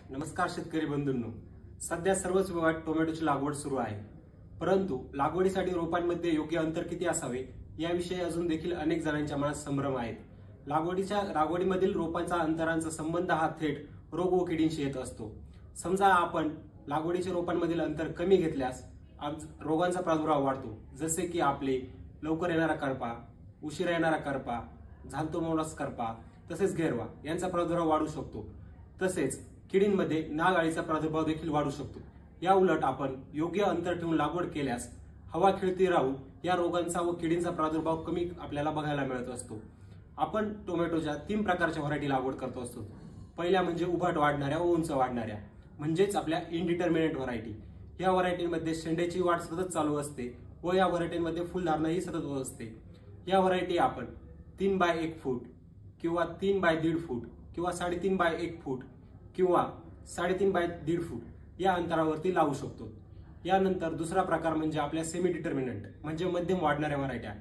नमस्कार शेतकरी बंधूंनो, सध्या सर्वच विभागात टोमॅटोची लागवड सुरू आहे. परंतु लागवडीसाठी रोपांमध्ये योग्य अंतर किती असावे याविषयी अजून देखील अनेक जणांच्या मनात संभ्रम आहेत. लागवडीमधील रोपांचा अंतरांचा संबंध हा थेट रोग व किडींशी येत असतो. समजा आपण लागवडीच्या रोपांमधील अंतर कमी घेतल्यास रोगांचा प्रादुर्भाव वाढतो, जसे की आपले लवकर येणारा करपा, उशिरा येणारा करपा, झालतोमोनास करपा तसेच गैरवा यांचा प्रादुर्भाव वाढू शकतो. तसेच किडींमध्ये नाग अळीचा प्रादुर्भाव देखील वाढू शकतो. या उलट आपण योग्य अंतर ठेवून लागवड केल्यास हवा खेळती राहून या रोगांचा व किडींचा प्रादुर्भाव कमी आपल्याला बघायला मिळत असतो. आपण टोमॅटोच्या 3 प्रकारच्या व्हरायटी लागवड करतो असतो. पहिल्या म्हणजे उभट वाढणाऱ्या व उंच वाढणाऱ्या, म्हणजेच आपल्या इनडिटर्मिनेट व्हरायटी. या व्हरायटीमध्ये शेंड्याची वाढ सतत चालू असते व या व्हरायटीमध्ये फुलधारणही सतत होत असते. या व्हरायटी आपण 3 बाय 1 फूट किंवा 3 बाय 1.5 फूट किंवा 3.5 बाय 1 फूट किंवा 3.5 बाय 1.5 फूट या अंतरावरती लावू शकतो. यानंतर दुसरा प्रकार म्हणजे आपल्या सेमी डिटर्मिनंट म्हणजे मध्यम वाढणाऱ्या व्हरायट्या.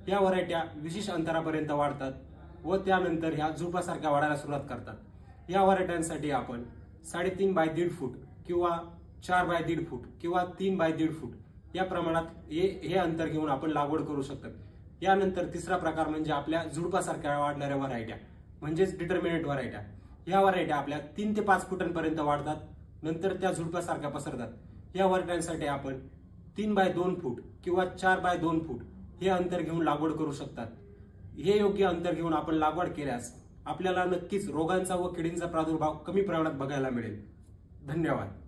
या व्हरायट्या विशेष अंतरापर्यंत वाढतात व त्यानंतर ह्या झुडपासारख्या वाढायला सुरुवात करतात. या व्हरायट्यांसाठी आपण 3.5 बाय 1.5 फूट किंवा 4 बाय 1.5 फूट किंवा 3 बाय 1.5 फूट या प्रमाणात हे अंतर घेऊन आपण लागवड करू शकतात. यानंतर तिसरा प्रकार म्हणजे आपल्या झुडपासारख्या वाढणाऱ्या व्हरायट्या म्हणजेच डिटर्मिनेट व्हरायट्या. या व्हरायट्या आपल्या 3 ते 5 फुटांपर्यंत वाढतात, नंतर त्या झुडपासारख्या पसरतात. या व्हरायट्यांसाठी आपण 3 बाय 2 फूट किंवा 4 बाय 2 फूट हे अंतर घेऊन लागवड करू शकतात. हे योग्य अंतर घेऊन आपण लागवड केल्यास आपल्याला नक्कीच रोगांचा व किडींचा प्रादुर्भाव कमी प्रमाणात बघायला मिळेल. धन्यवाद.